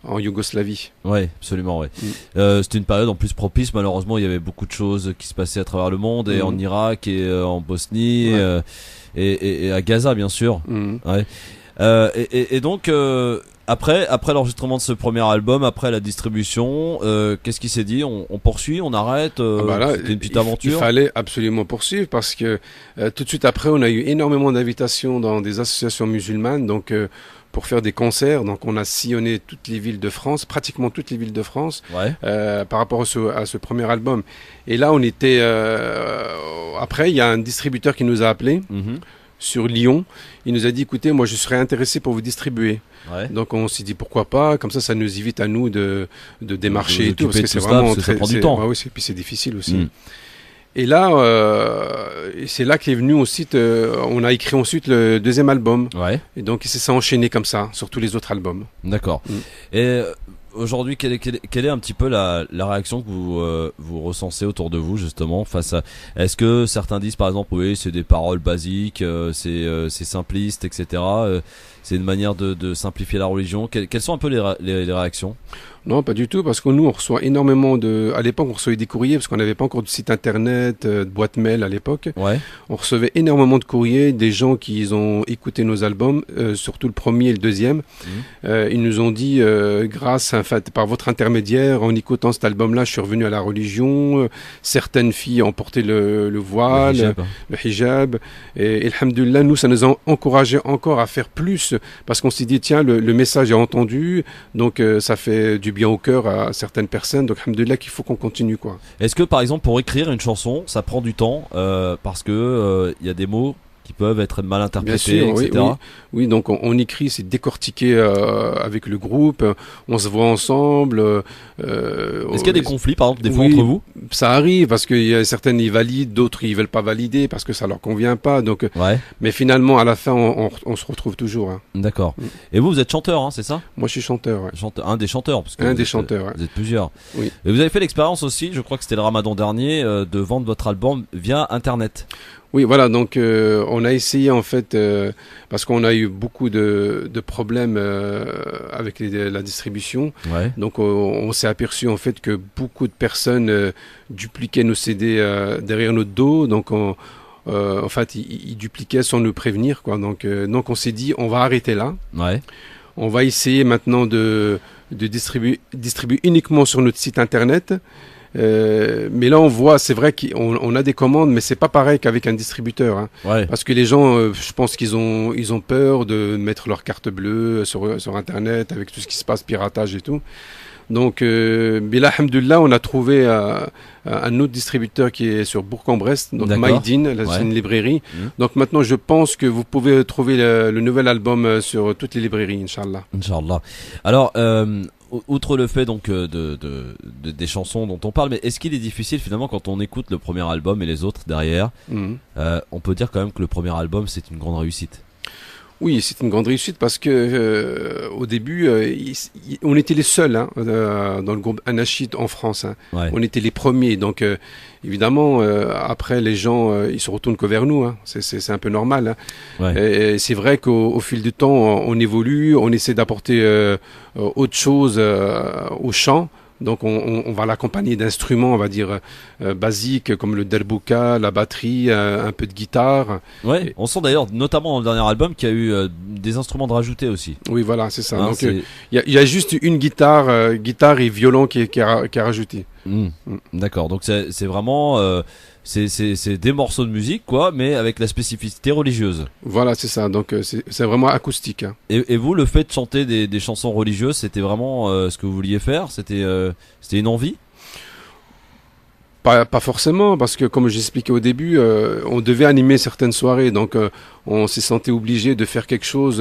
Speaker 3: en Yougoslavie.
Speaker 2: Ouais, absolument, ouais. C'était une période en plus propice. Malheureusement, il y avait beaucoup de choses qui se passaient à travers le monde, et en Irak, et en Bosnie,
Speaker 3: Ouais.
Speaker 2: et à Gaza, bien sûr.
Speaker 3: Mhm.
Speaker 2: Ouais. Et donc, après l'enregistrement de ce premier album, après la distribution, qu'est-ce qui s'est dit? On poursuit, on arrête?
Speaker 3: Là,
Speaker 2: C'était une petite aventure.
Speaker 3: Il fallait absolument poursuivre parce que tout de suite après, on a eu énormément d'invitations dans des associations musulmanes, donc pour faire des concerts. Donc on a sillonné toutes les villes de France, pratiquement toutes les villes de France,
Speaker 2: Ouais.
Speaker 3: par rapport à ce premier album. Et là, on était... après, il y a un distributeur qui nous a appelés
Speaker 2: Mhm.
Speaker 3: sur Lyon. Il nous a dit, écoutez, moi je serais intéressé pour vous distribuer.
Speaker 2: Ouais.
Speaker 3: Donc on s'est dit pourquoi pas, comme ça nous évite à nous de démarcher
Speaker 2: vous
Speaker 3: et tout, parce
Speaker 2: occuper
Speaker 3: que
Speaker 2: de
Speaker 3: c'est
Speaker 2: tout ça,
Speaker 3: vraiment
Speaker 2: parce que ça prend du temps.
Speaker 3: ouais, oui, puis c'est difficile aussi.
Speaker 2: Mm.
Speaker 3: Et là, c'est là qu'est venu aussi, on a écrit ensuite le deuxième album,
Speaker 2: Ouais.
Speaker 3: et donc ça s'est enchaîné comme ça sur tous les autres albums.
Speaker 2: D'accord.
Speaker 3: Mm.
Speaker 2: Et aujourd'hui, quelle est un petit peu la réaction que vous recensez autour de vous justement face à... Est-ce que certains disent par exemple, oui, c'est des paroles basiques, c'est simpliste, etc. C'est une manière de simplifier la religion. Quelles sont un peu les réactions?
Speaker 3: Non, pas du tout, parce que nous, on reçoit énormément à l'époque, on recevait des courriers, parce qu'on n'avait pas encore de site internet, de boîte mail à l'époque.
Speaker 2: Ouais.
Speaker 3: On recevait énormément de courriers, des gens qui ont écouté nos albums, surtout le premier et le deuxième. Ils nous ont dit, par votre intermédiaire, en écoutant cet album-là, je suis revenu à la religion. Certaines filles ont porté le voile, le hijab. Et alhamdoulilah, nous, ça nous a encouragé encore à faire plus, parce qu'on s'est dit, tiens, le message est entendu, donc ça fait du bien au cœur à certaines personnes, donc alhamdoulilah qu'il faut qu'on continue, quoi.
Speaker 2: Est-ce que par exemple pour écrire une chanson, ça prend du temps parce que il y a des mots qui peuvent être mal interprétés,
Speaker 3: Bien sûr,
Speaker 2: etc.
Speaker 3: Oui, donc on écrit, c'est décortiqué avec le groupe, on se voit ensemble.
Speaker 2: Est-ce qu'il y a des conflits par exemple des fois
Speaker 3: Oui,
Speaker 2: entre vous?
Speaker 3: Ça arrive parce qu'il y a certaines ils valident, d'autres ils veulent pas valider parce que ça leur convient pas. Donc,
Speaker 2: Ouais.
Speaker 3: mais finalement à la fin on se retrouve toujours. Hein.
Speaker 2: D'accord.
Speaker 3: Mm.
Speaker 2: Et vous êtes chanteur, hein, c'est ça?
Speaker 3: Moi je suis chanteur. Ouais.
Speaker 2: Un des chanteurs, parce que
Speaker 3: Un
Speaker 2: vous
Speaker 3: des
Speaker 2: êtes,
Speaker 3: chanteurs, ouais.
Speaker 2: Vous êtes plusieurs.
Speaker 3: Oui.
Speaker 2: Et vous avez fait l'expérience aussi, je crois que c'était le Ramadan dernier, de vendre votre album via Internet.
Speaker 3: Oui, voilà, donc on a essayé en fait, parce qu'on a eu beaucoup de problèmes avec la distribution,
Speaker 2: Ouais.
Speaker 3: donc on s'est aperçu en fait que beaucoup de personnes dupliquaient nos CD derrière notre dos, donc en fait ils dupliquaient sans nous prévenir, quoi. Donc on s'est dit on va arrêter là,
Speaker 2: Ouais.
Speaker 3: on va essayer maintenant de distribuer uniquement sur notre site internet. Mais là on voit, c'est vrai qu'on a des commandes, mais c'est pas pareil qu'avec un distributeur, hein.
Speaker 2: Ouais.
Speaker 3: Parce que les gens, je pense qu'ils ont peur de mettre leur carte bleue sur internet avec tout ce qui se passe, piratage et tout. Donc, mais là, alhamdoulilah, on a trouvé un autre distributeur qui est sur Bourg-en-Bresse, donc
Speaker 2: D'accord.
Speaker 3: Maïdine, là,
Speaker 2: Ouais.
Speaker 3: c'est une librairie.
Speaker 2: Mhm.
Speaker 3: Donc maintenant, je pense que vous pouvez trouver le nouvel album sur toutes les librairies, Inch'Allah.
Speaker 2: Inch'Allah. Alors, outre le fait donc des chansons dont on parle, mais est-ce qu'il est difficile finalement quand on écoute le premier album et les autres derrière,
Speaker 3: Mhm.
Speaker 2: on peut dire quand même que le premier album c'est une grande réussite.
Speaker 3: Oui, c'est une grande réussite parce que au début, on était les seuls hein, dans le groupe Anachit en France. Hein.
Speaker 2: Ouais.
Speaker 3: On était les premiers, donc évidemment, après les gens, ils se retournent que vers nous. Hein. C'est un peu normal. Hein.
Speaker 2: Ouais.
Speaker 3: Et c'est vrai qu'au fil du temps, on évolue, on essaie d'apporter autre chose au chant. Donc on va l'accompagner d'instruments, on va dire basiques comme le derbouka, la batterie, un peu de guitare.
Speaker 2: Ouais. On sent d'ailleurs, notamment dans le dernier album, qu'il y a eu des instruments de rajouter aussi.
Speaker 3: Oui, voilà, c'est ça.
Speaker 2: Hein,
Speaker 3: Donc
Speaker 2: c'est-
Speaker 3: il y a juste une guitare et violon qui est rajouté.
Speaker 2: Mm. D'accord. Donc c'est vraiment c'est des morceaux de musique quoi, mais avec la spécificité religieuse.
Speaker 3: Voilà, c'est ça. Donc c'est vraiment acoustique. Hein.
Speaker 2: Et vous, le fait de chanter des chansons religieuses, c'était vraiment ce que vous vouliez faire? C'était une envie?
Speaker 3: Pas forcément, parce que comme j'expliquais au début, on devait animer certaines soirées, donc on s'est senti obligé de faire quelque chose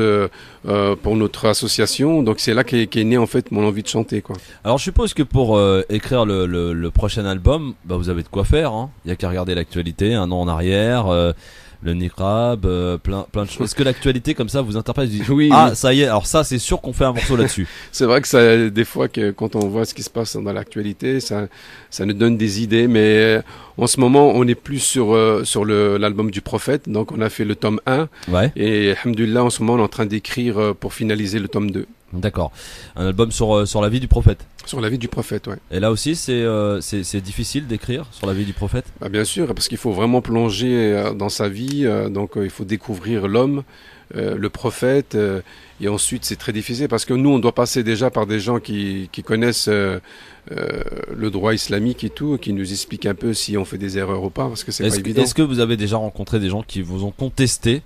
Speaker 3: pour notre association. Donc c'est là qu'est née en fait mon envie de chanter, quoi.
Speaker 2: Alors je suppose que pour écrire le prochain album, bah, vous avez de quoi faire. Hein. Il y a qu'à regarder l'actualité, un an en arrière, le niqab, plein de choses. Est-ce que l'actualité comme ça vous interpelle? Vous dites,
Speaker 3: Oui,
Speaker 2: ah
Speaker 3: oui.
Speaker 2: ça y est, alors ça c'est sûr qu'on fait un morceau là-dessus.
Speaker 3: C'est vrai que ça, des fois, quand on voit ce qui se passe dans l'actualité, ça nous donne des idées. Mais en ce moment, on est plus sur l'album du Prophète. Donc, on a fait le tome 1.
Speaker 2: Ouais.
Speaker 3: Et, alhamdoulilah, en ce moment, on est en train d'écrire pour finaliser le tome 2.
Speaker 2: D'accord. Un album sur la vie du prophète.
Speaker 3: Sur la vie du prophète, ouais.
Speaker 2: Et là aussi, c'est difficile d'écrire sur la vie du prophète.
Speaker 3: Bah, bien sûr, parce qu'il faut vraiment plonger dans sa vie, donc il faut découvrir l'homme, le prophète, et ensuite c'est très difficile parce que nous on doit passer déjà par des gens qui connaissent le droit islamique et tout, qui nous expliquent un peu si on fait des erreurs ou pas, parce que c'est pas évident.
Speaker 2: Est-ce que vous avez déjà rencontré des gens qui vous ont contesté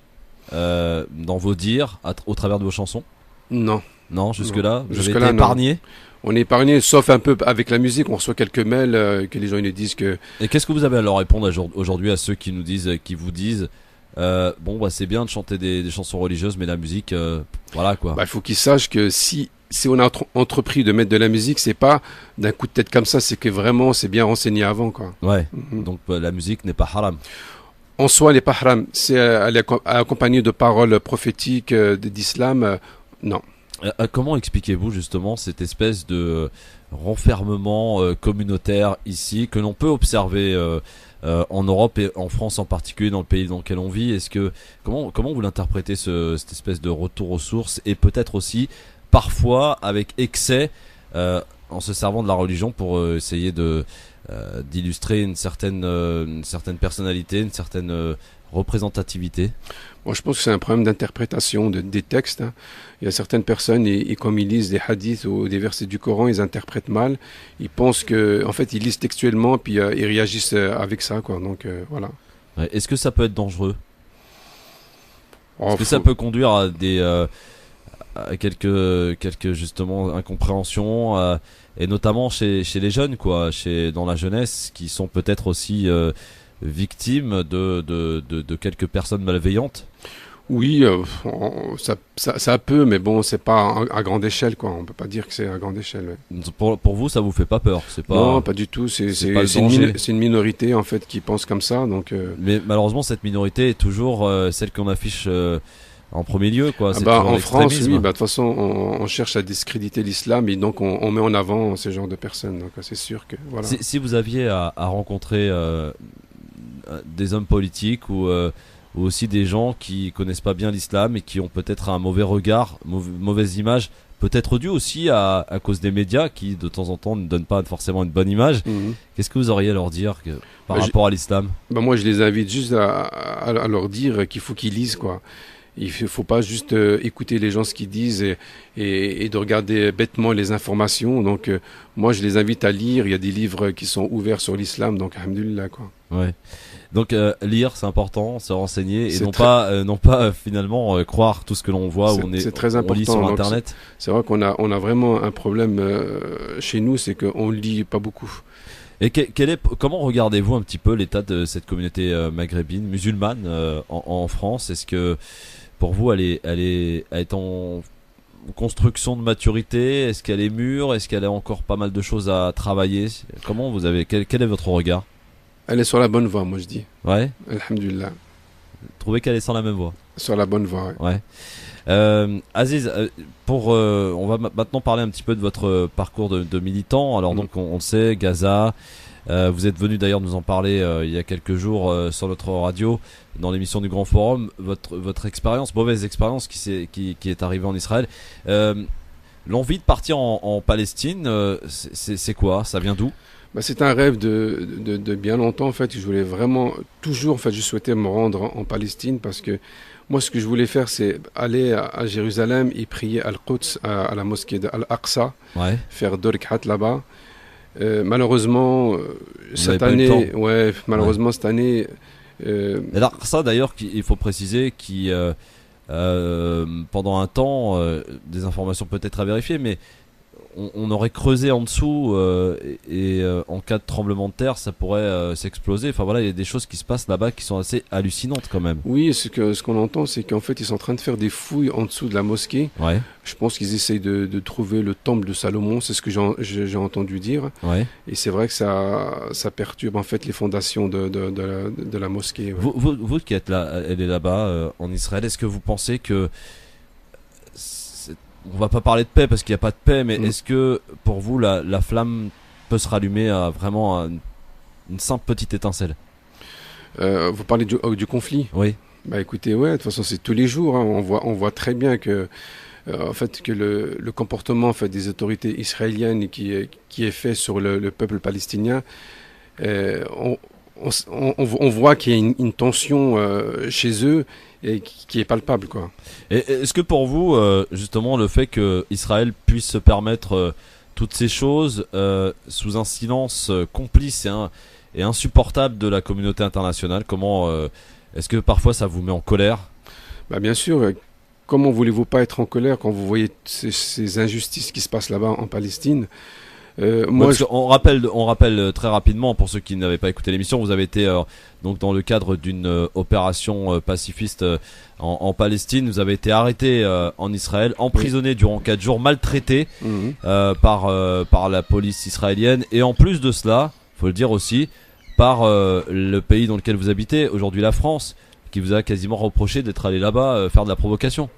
Speaker 2: dans vos dires au travers de vos chansons?
Speaker 3: Non.
Speaker 2: Non, jusque-là, vous avez
Speaker 3: Jusque-là,
Speaker 2: été épargné.
Speaker 3: On est épargné, sauf un peu avec la musique. On reçoit quelques mails que les gens ils nous disent que.
Speaker 2: Et qu'est-ce que vous avez à leur répondre aujourd'hui à ceux qui vous disent bon bah c'est bien de chanter des chansons religieuses, mais la musique, voilà quoi.
Speaker 3: Bah, il faut qu'ils sachent que si on a entrepris de mettre de la musique, c'est pas d'un coup de tête comme ça, c'est que vraiment c'est bien renseigné avant, quoi.
Speaker 2: Ouais. Donc la musique n'est pas haram.
Speaker 3: En soi, elle n'est pas haram. Elle est accompagnée de paroles prophétiques d'islam. Non.
Speaker 2: Comment expliquez-vous justement cette espèce de renfermement communautaire ici que l'on peut observer en Europe et en France en particulier, dans le pays dans lequel on vit? Comment vous l'interprétez, cette espèce de retour aux sources, et peut-être aussi parfois avec excès en se servant de la religion pour essayer d'illustrer une certaine personnalité, une certaine représentativité?
Speaker 3: Moi, je pense que c'est un problème d'interprétation des textes. Hein. Il y a certaines personnes, et comme ils lisent des hadiths ou des versets du Coran, ils interprètent mal. Ils pensent que, en fait, ils lisent textuellement, puis ils réagissent avec ça, quoi. Donc, voilà.
Speaker 2: Ouais. Est-ce que ça peut être dangereux? Est-ce que
Speaker 3: faut...
Speaker 2: ça peut conduire à à quelques justement incompréhensions, et notamment chez les jeunes, quoi, dans la jeunesse, qui sont peut-être aussi victimes de quelques personnes malveillantes?
Speaker 3: Oui, ça peut, mais bon, c'est pas à grande échelle, quoi. On peut pas dire que c'est à grande échelle. Ouais.
Speaker 2: Pour vous, ça vous fait pas peur?
Speaker 3: Non, pas du tout. C'est une minorité en fait qui pense comme ça, donc.
Speaker 2: Mais malheureusement, cette minorité est toujours celle qu'on affiche en premier lieu, quoi. C'est
Speaker 3: en France, oui. De toute façon, on cherche à discréditer l'islam, et donc on met en avant ce genre de personnes. Donc c'est sûr que voilà.
Speaker 2: Si vous aviez à rencontrer des hommes politiques ou aussi des gens qui connaissent pas bien l'islam et qui ont peut-être un mauvais regard, mauvaise image, peut-être dû aussi à cause des médias qui de temps en temps ne donnent pas forcément une bonne image. Qu'est-ce que vous auriez à leur dire par rapport à l'islam?
Speaker 3: Moi, je les invite juste à leur dire qu'il faut qu'ils lisent, quoi. Il ne faut pas juste écouter les gens ce qu'ils disent et de regarder bêtement les informations. Donc, moi, je les invite à lire. Il y a des livres qui sont ouverts sur l'islam, donc alhamdoulilah, quoi.
Speaker 2: Ouais. Donc lire, c'est important, se renseigner, et non pas finalement croire tout ce que l'on voit
Speaker 3: c'est très important.
Speaker 2: On lit sur internet.
Speaker 3: C'est vrai qu'on a vraiment un problème chez nous, c'est qu'on lit pas beaucoup.
Speaker 2: Et comment regardez-vous un petit peu l'état de cette communauté maghrébine, musulmane en France? Est-ce que pour vous elle est en construction de maturité? Est-ce qu'elle est mûre? Est-ce qu'elle a encore pas mal de choses à travailler? Quel est votre regard?
Speaker 3: Elle est sur la bonne voie, moi je dis.
Speaker 2: Ouais.
Speaker 3: Alhamdulillah.
Speaker 2: Vous trouvez qu'elle est sur la même voie?
Speaker 3: Sur la bonne voie, ouais.
Speaker 2: Aziz, on va maintenant parler un petit peu de votre parcours de militant. Alors donc on le sait, Gaza, vous êtes venu d'ailleurs nous en parler il y a quelques jours sur notre radio dans l'émission du Grand Forum. Votre expérience, mauvaise expérience qui est arrivée en Israël. L'envie de partir en Palestine, c'est quoi? Ça vient d'où?
Speaker 3: C'est un rêve de bien longtemps, en fait. Je voulais vraiment, toujours, en fait, je souhaitais me rendre en Palestine, parce que moi, ce que je voulais faire, c'est aller à Jérusalem et prier à Al-Quds, à la mosquée d'Al-Aqsa,
Speaker 2: ouais.
Speaker 3: Faire 2 rak'at là-bas. Malheureusement, cette année, cette année.
Speaker 2: Al-Aqsa, d'ailleurs, il faut préciser, qui pendant un temps, des informations peut-être à vérifier, mais on aurait creusé en dessous et en cas de tremblement de terre ça pourrait s'exploser. Enfin voilà, il y a des choses qui se passent là-bas qui sont assez hallucinantes quand même.
Speaker 3: Oui, ce qu'on entend, c'est qu'en fait ils sont en train de faire des fouilles en dessous de la mosquée.
Speaker 2: Ouais.
Speaker 3: Je pense qu'ils essayent de trouver le temple de Salomon, c'est ce que j'ai entendu dire.
Speaker 2: Ouais.
Speaker 3: Et c'est vrai que ça perturbe en fait les fondations de la mosquée. Ouais.
Speaker 2: Vous qui êtes là, elle est là-bas en Israël, est-ce que vous pensez que on va pas parler de paix parce qu'il n'y a pas de paix, mais est-ce que pour vous la flamme peut se rallumer à vraiment une simple petite étincelle?
Speaker 3: Vous parlez du conflit?
Speaker 2: Oui.
Speaker 3: Écoutez, ouais, de toute façon c'est tous les jours. Hein. On voit très bien que en fait, que le comportement en fait, des autorités israéliennes qui est fait sur le peuple palestinien, on voit qu'il y a une tension chez eux et qui est palpable, quoi.
Speaker 2: Et est-ce que pour vous, justement, le fait que Israël puisse se permettre toutes ces choses sous un silence complice et insupportable de la communauté internationale, est-ce que parfois ça vous met en colère?
Speaker 3: Bah, bien sûr. Comment voulez-vous pas être en colère quand vous voyez ces injustices qui se passent là-bas en Palestine?
Speaker 2: On rappelle très rapidement pour ceux qui n'avaient pas écouté l'émission, vous avez été donc dans le cadre d'une opération pacifiste en Palestine, vous avez été arrêté en Israël, emprisonné durant 4 jours, maltraité par la police israélienne, et en plus de cela, faut le dire aussi, par le pays dans lequel vous habitez, aujourd'hui la France, qui vous a quasiment reproché d'être allé là-bas faire de la provocation.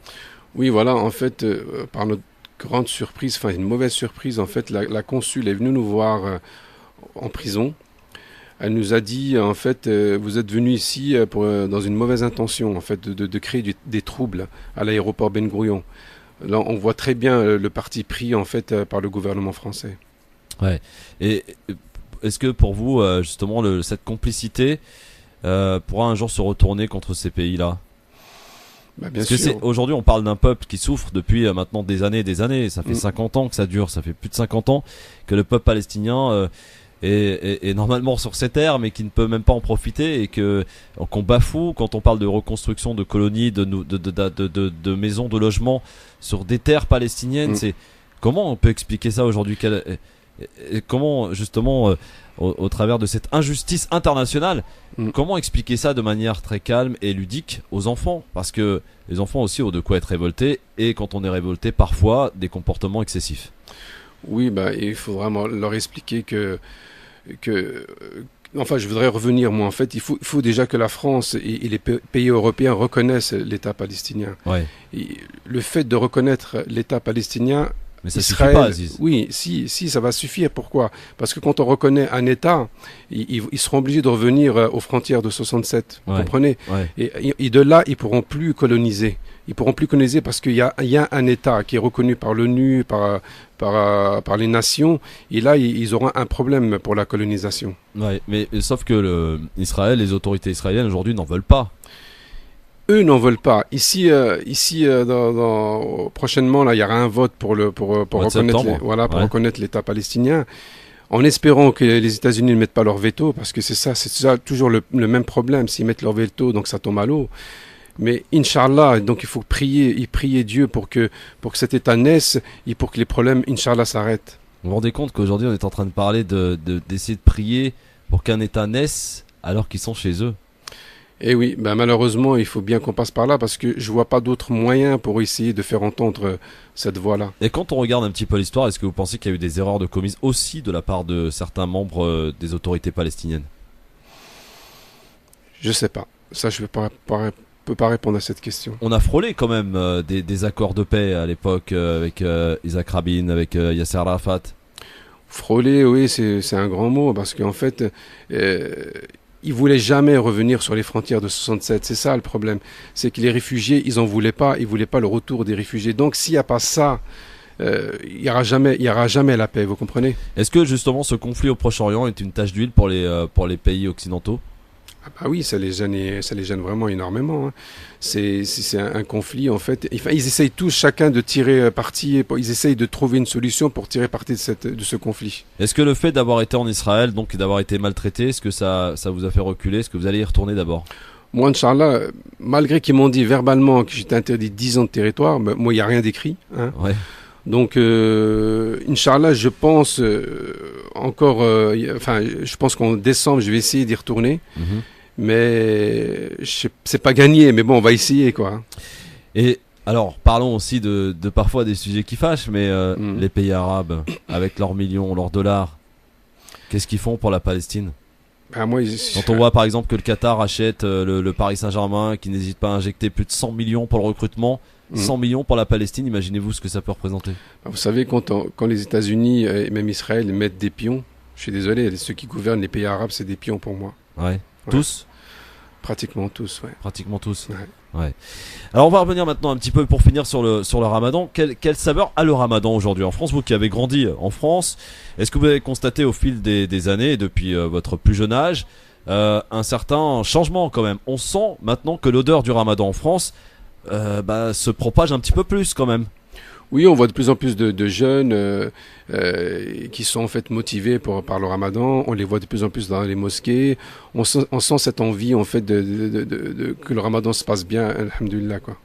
Speaker 3: Oui, voilà, en fait, par notre grande surprise, enfin une mauvaise surprise, en fait, la consul est venue nous voir en prison. Elle nous a dit, en fait, vous êtes venu ici dans une mauvaise intention, en fait, de créer des troubles à l'aéroport Ben Gurion. Là, on voit très bien le parti pris, en fait, par le gouvernement français.
Speaker 2: Ouais. Et est-ce que pour vous, justement, cette complicité pourra un jour se retourner contre ces pays-là?
Speaker 3: Bah, bien
Speaker 2: Parce
Speaker 3: sûr.
Speaker 2: que aujourd'hui, on parle d'un peuple qui souffre depuis maintenant des années et des années. Ça fait 50 ans que ça dure, ça fait plus de 50 ans que le peuple palestinien est normalement sur ces terres, mais qui ne peut même pas en profiter et qu'on bafoue quand on parle de reconstruction de colonies, de maisons, de logements sur des terres palestiniennes. Comment on peut expliquer ça aujourd'hui? Comment justement au travers de cette injustice internationale, comment expliquer ça de manière très calme et ludique aux enfants? Parce que les enfants aussi ont de quoi être révoltés, et quand on est révolté, parfois des comportements excessifs.
Speaker 3: Oui, bah, il faut vraiment leur expliquer enfin, je voudrais revenir, moi, en fait, il faut déjà que la France et les pays européens reconnaissent l'État palestinien.
Speaker 2: Ouais.
Speaker 3: Et le fait de reconnaître l'État palestinien,
Speaker 2: Mais ça
Speaker 3: Israël,
Speaker 2: suffit pas, Aziz.
Speaker 3: oui, si, ça va suffire. Pourquoi? Parce que quand on reconnaît un État, ils seront obligés de revenir aux frontières de 67. Vous comprenez?
Speaker 2: Ouais.
Speaker 3: Et de là, ils pourront plus coloniser. Ils pourront plus coloniser parce qu'il y a un État qui est reconnu par l'ONU, par les nations. Et là, ils auront un problème pour la colonisation.
Speaker 2: Ouais, mais sauf que les autorités israéliennes aujourd'hui n'en veulent pas.
Speaker 3: Eux n'en veulent pas. Ici, prochainement, là, il y aura un vote pour reconnaître l'État palestinien, en espérant que les États-Unis ne mettent pas leur veto, parce que c'est ça toujours le même problème. S'ils mettent leur veto, donc ça tombe à l'eau. Mais Inch'Allah, donc il faut prier Dieu pour que cet État naisse et pour que les problèmes, Inch'Allah, s'arrêtent.
Speaker 2: Vous vous rendez compte qu'aujourd'hui on est en train de parler d'essayer de prier pour qu'un État naisse alors qu'ils sont chez eux?
Speaker 3: Et oui, ben malheureusement, il faut bien qu'on passe par là, parce que je vois pas d'autres moyens pour essayer de faire entendre cette voix-là.
Speaker 2: Et quand on regarde un petit peu l'histoire, est-ce que vous pensez qu'il y a eu des erreurs commises aussi de la part de certains membres des autorités palestiniennes?
Speaker 3: Je sais pas. Ça, je peux pas répondre à cette question.
Speaker 2: On a frôlé quand même des accords de paix à l'époque avec Isaac Rabin, avec Yasser Arafat.
Speaker 3: Frôler, oui, c'est un grand mot, parce qu'en fait, ils voulaient jamais revenir sur les frontières de 67. C'est ça le problème. C'est que les réfugiés, ils voulaient pas le retour des réfugiés. Donc s'il n'y a pas ça, il y aura jamais la paix, vous comprenez?
Speaker 2: Est-ce que justement ce conflit au Proche-Orient est une tache d'huile pour les pays occidentaux?
Speaker 3: Ah bah oui, ça les gêne vraiment énormément. Hein. C'est un conflit, en fait. Enfin, ils essayent tous, chacun, de tirer parti. Ils essayent de trouver une solution pour tirer parti de ce conflit.
Speaker 2: Est-ce que le fait d'avoir été en Israël, donc d'avoir été maltraité, est-ce que ça vous a fait reculer? Est-ce que vous allez y retourner d'abord?
Speaker 3: Moi, Inch'Allah, malgré qu'ils m'ont dit verbalement que j'étais interdit 10 ans de territoire, moi, il n'y a rien d'écrit. Hein.
Speaker 2: Ouais.
Speaker 3: Donc, Inch'Allah, je pense je pense qu'en décembre, je vais essayer d'y retourner. Mais c'est pas gagné, mais bon, on va essayer, quoi.
Speaker 2: Et alors, parlons aussi de parfois des sujets qui fâchent, mais les pays arabes, avec leurs millions, leurs dollars, qu'est-ce qu'ils font pour la Palestine?
Speaker 3: Quand
Speaker 2: on voit par exemple que le Qatar achète le Paris Saint-Germain, qui n'hésite pas à injecter plus de 100 millions pour le recrutement, 100 millions pour la Palestine, imaginez-vous ce que ça peut représenter.
Speaker 3: Vous savez, quand les États-Unis et même Israël mettent des pions, je suis désolé, ceux qui gouvernent les pays arabes, c'est des pions pour moi.
Speaker 2: Ouais. Tous?
Speaker 3: Pratiquement tous, ouais.
Speaker 2: Pratiquement tous.
Speaker 3: Ouais.
Speaker 2: Alors on va revenir maintenant un petit peu pour finir sur le ramadan. Quelle saveur a le ramadan aujourd'hui en France? Vous qui avez grandi en France, est-ce que vous avez constaté au fil des années, depuis votre plus jeune âge, un certain changement quand même? On sent maintenant que l'odeur du ramadan en France se propage un petit peu plus quand même.
Speaker 3: Oui, on voit de plus en plus de jeunes qui sont en fait motivés par le ramadan. On les voit de plus en plus dans les mosquées. On sent cette envie en fait que le ramadan se passe bien, alhamdoulilah, quoi.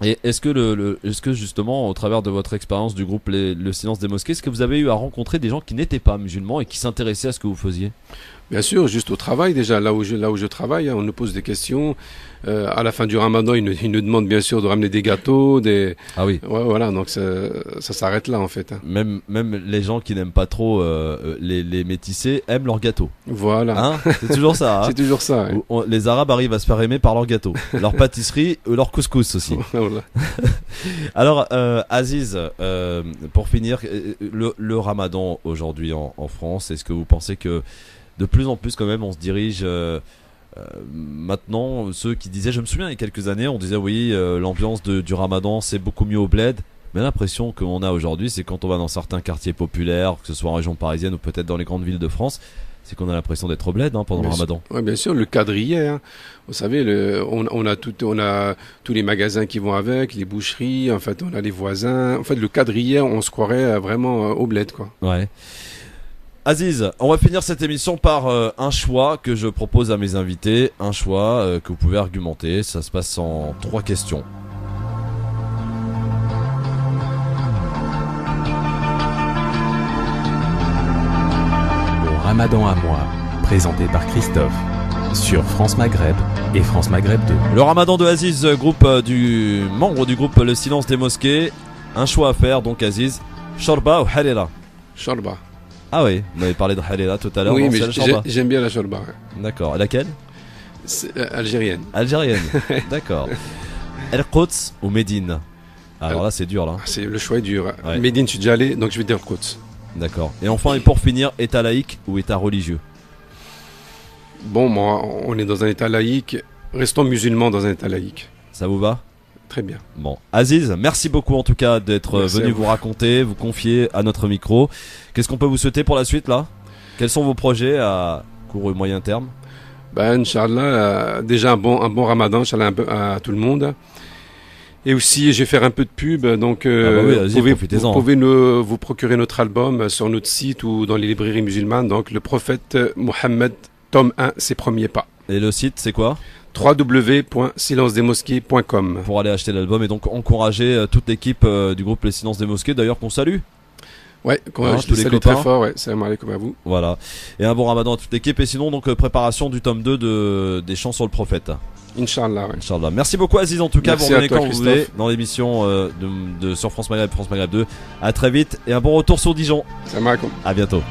Speaker 2: Et est-ce que justement, au travers de votre expérience du groupe Le Silence des Mosquées, est-ce que vous avez eu à rencontrer des gens qui n'étaient pas musulmans et qui s'intéressaient à ce que vous faisiez?
Speaker 3: Bien sûr, juste au travail déjà, là où je travaille, on nous pose des questions. À la fin du ramadan, ils nous demandent bien sûr de ramener des gâteaux,
Speaker 2: Ah oui.
Speaker 3: Ouais, voilà, donc ça s'arrête là en fait.
Speaker 2: Même les gens qui n'aiment pas trop les métissés aiment leurs gâteaux.
Speaker 3: Voilà.
Speaker 2: C'est toujours ça.
Speaker 3: C'est toujours ça. Ouais.
Speaker 2: Les Arabes arrivent à se faire aimer par leurs gâteaux, leur pâtisserie ou leur couscous aussi.
Speaker 3: Voilà.
Speaker 2: Alors Aziz, pour finir, le ramadan aujourd'hui en France, est-ce que vous pensez que de plus en plus quand même on se dirige maintenant, ceux qui disaient, je me souviens il y a quelques années, on disait oui, l'ambiance du ramadan c'est beaucoup mieux au bled, mais l'impression qu'on a aujourd'hui, c'est quand on va dans certains quartiers populaires, que ce soit en région parisienne ou peut-être dans les grandes villes de France, c'est qu'on a l'impression d'être au bled pendant le ramadan.
Speaker 3: Oui, bien sûr, le quadrillé, vous savez, on a tous les magasins qui vont avec, les boucheries, en fait on a les voisins, en fait le quadrillé, on se croirait vraiment au bled, quoi.
Speaker 2: Ouais. Aziz, on va finir cette émission par un choix que je propose à mes invités, un choix que vous pouvez argumenter. Ça se passe en 3 questions.
Speaker 1: Mon ramadan à moi, présenté par Christophe, sur France Maghreb et France Maghreb 2.
Speaker 2: Le ramadan de Aziz, membre du groupe Le Silence des Mosquées. Un choix à faire, donc Aziz, shorba ou harira?
Speaker 3: Shorba.
Speaker 2: Ah oui, vous m'avez parlé de harira tout à l'heure.
Speaker 3: Oui,
Speaker 2: non,
Speaker 3: mais
Speaker 2: c'est la shorba.
Speaker 3: j'aime bien la shorba.
Speaker 2: D'accord, laquelle?
Speaker 3: Algérienne.
Speaker 2: Algérienne, d'accord. El Quds ou Médine? Alors là c'est dur là.
Speaker 3: C'est le choix est dur.
Speaker 2: Ouais.
Speaker 3: Médine, je suis déjà allé, donc je vais dire le Quds.
Speaker 2: D'accord. Et enfin, et pour finir, état laïque ou état religieux?
Speaker 3: Bon, moi, on est dans un état laïque. Restons musulmans dans un état laïque.
Speaker 2: Ça vous va?
Speaker 3: Très bien.
Speaker 2: Bon, Aziz, merci beaucoup en tout cas d'être venu vous raconter, vous confier à notre micro. Qu'est-ce qu'on peut vous souhaiter pour la suite là? Quels sont vos projets à court et moyen terme?
Speaker 3: Inch'Allah, déjà un bon ramadan, Inch'Allah, à tout le monde. Et aussi, je vais faire un peu de pub, donc vous pouvez vous procurer notre album sur notre site ou dans les librairies musulmanes. Donc, le prophète Mohammed, tome 1, ses premiers pas.
Speaker 2: Et le site, c'est quoi?
Speaker 3: www.silencedesmosquées.com
Speaker 2: pour aller acheter l'album et donc encourager toute l'équipe du groupe Les Silences des Mosquées, d'ailleurs qu'on salue.
Speaker 3: Ouais, je les salue très fort, ouais, salam alaikum à vous.
Speaker 2: Voilà, et un bon ramadan à toute l'équipe, et sinon donc préparation du tome 2 des chants sur le prophète.
Speaker 3: Inch'Allah, ouais.
Speaker 2: Inch'Allah. Merci beaucoup Aziz en tout cas,
Speaker 3: merci
Speaker 2: vous revenez quand
Speaker 3: Christophe.
Speaker 2: Vous voulez dans l'émission sur France Maghreb 2. À très vite et un bon retour sur Dijon.
Speaker 3: Salam alaikum.
Speaker 2: À bientôt.